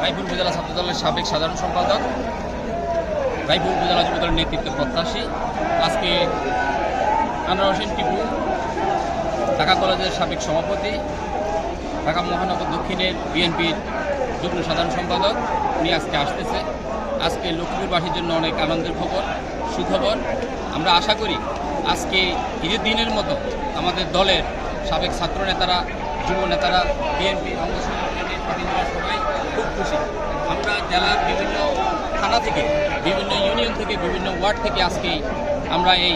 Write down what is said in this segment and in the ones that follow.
রায়পুর উপজেলা ছাত্রদলের সাবেক সাধারণ সম্পাদক, রায়পুর উপজেলা যুবদলের নেতৃত্বের প্রত্যাশী। আজকে আনোয়ার হোসেন টিপু, ঢাকা কলেজের সাবেক সভাপতি, ঢাকা মহানগর দক্ষিণের বিএনপির যুগ্ম সাধারণ সম্পাদক, উনি আজকে আসতেছে। আজকে লক্ষ্মীপুরবাসীর জন্য অনেক আনন্দের খবর, সুখবর। আমরা আশা করি আজকে ঈদের দিনের মতো আমাদের দলের সাবেক ছাত্র নেতারা, যুব নেতারা, বিএনপি অঙ্গ সংগঠনের প্রতিনিধিরা সবাই খুব খুশি। আমরা জেলার বিভিন্ন থানা থেকে, বিভিন্ন ইউনিয়ন থেকে, বিভিন্ন ওয়ার্ড থেকে আজকে আমরা এই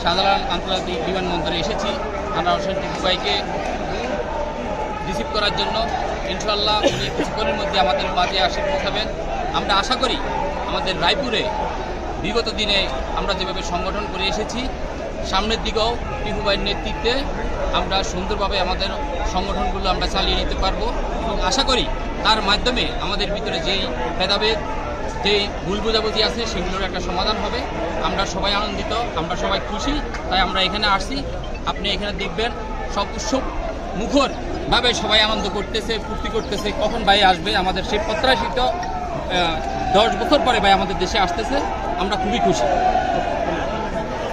শাহজালাল আন্তর্জাতিক বিমানবন্দরে এসেছি আনোয়ার হোসেন টিপু ভাইকে রিসিভ করার জন্য। ইনশাআল্লাহ উনি কিছুক্ষণের মধ্যে আমাদের মাঝে আসে পৌঁছাবেন। আমরা আশা করি আমাদের রায়পুরে বিগত দিনে আমরা যেভাবে সংগঠন করে এসেছি, সামনের দিকেও টিপু ভাইয়ের নেতৃত্বে আমরা সুন্দরভাবে আমাদের সংগঠনগুলো আমরা চালিয়ে নিতে পারবো এবং আশা করি তার মাধ্যমে আমাদের ভিতরে যেই ভেদাভেদ, যেই ভুল বোঝাবুঝি আছে সেগুলোর একটা সমাধান হবে। আমরা সবাই আনন্দিত, আমরা সবাই খুশি, তাই আমরা এখানে আসছি। আপনি এখানে দেখবেন সব উৎসব মুখরভাবে সবাই আনন্দ করতেছে, ফুর্তি করতেছে। কখন ভাই আসবে, আমাদের সেই প্রত্যাশিত 10 বছর পরে ভাই আমাদের দেশে আসতেছে, আমরা খুবই খুশি।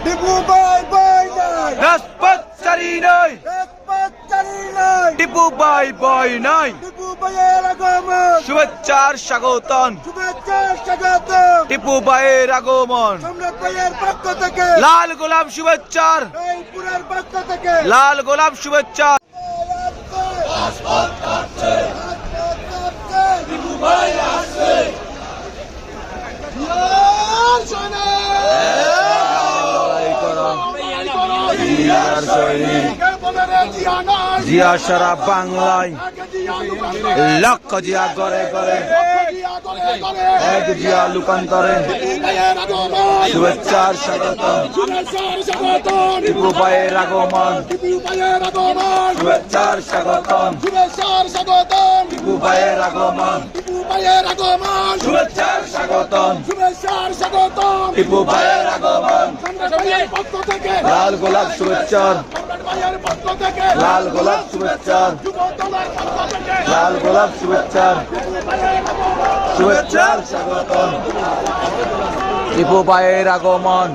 টিপু ভাই ভাই নাই, রাজপথ চারি নাই, রাজপথ চালি নাই, টিপু ভাই ভাই নাই, টিপু ভাইয়ের আগমন, শুভেচ্ছার স্বাগতম, শুভেচ্ছা স্বাগতম, টিপু ভাইয়ের আগমন, সম্রাট ভাইয়ের পক্ষ থেকে, লাল গোলাপ শুভেচ্ছার, রায়পুরের পক্ষ থেকে, লাল গোলাপ শুভেচ্ছা। টিপু ভাই আসছে, জিয়া সারা বাংলায় লক্ষ জিয়া করে করে, এক জিয়া লুকান্তরে, শুভেচ্ছার স্বাগতম, টিপু ভাইয়ের আগমন, শুভেচ্ছার স্বাগতম, টিপু ভাইয়ের আগমন, শুভেচ্ছার স্বাগতম, টিপু ভাইয়ের আগমন, লাল গোলাপ শুভেচ্ছার, লাল গোলাপ শুভেচ্ছার, লাল গোলাপ শুভেচ্ছার, শুভেচ্ছার স্বাগতম, টিপু ভাইয়ের আগমন।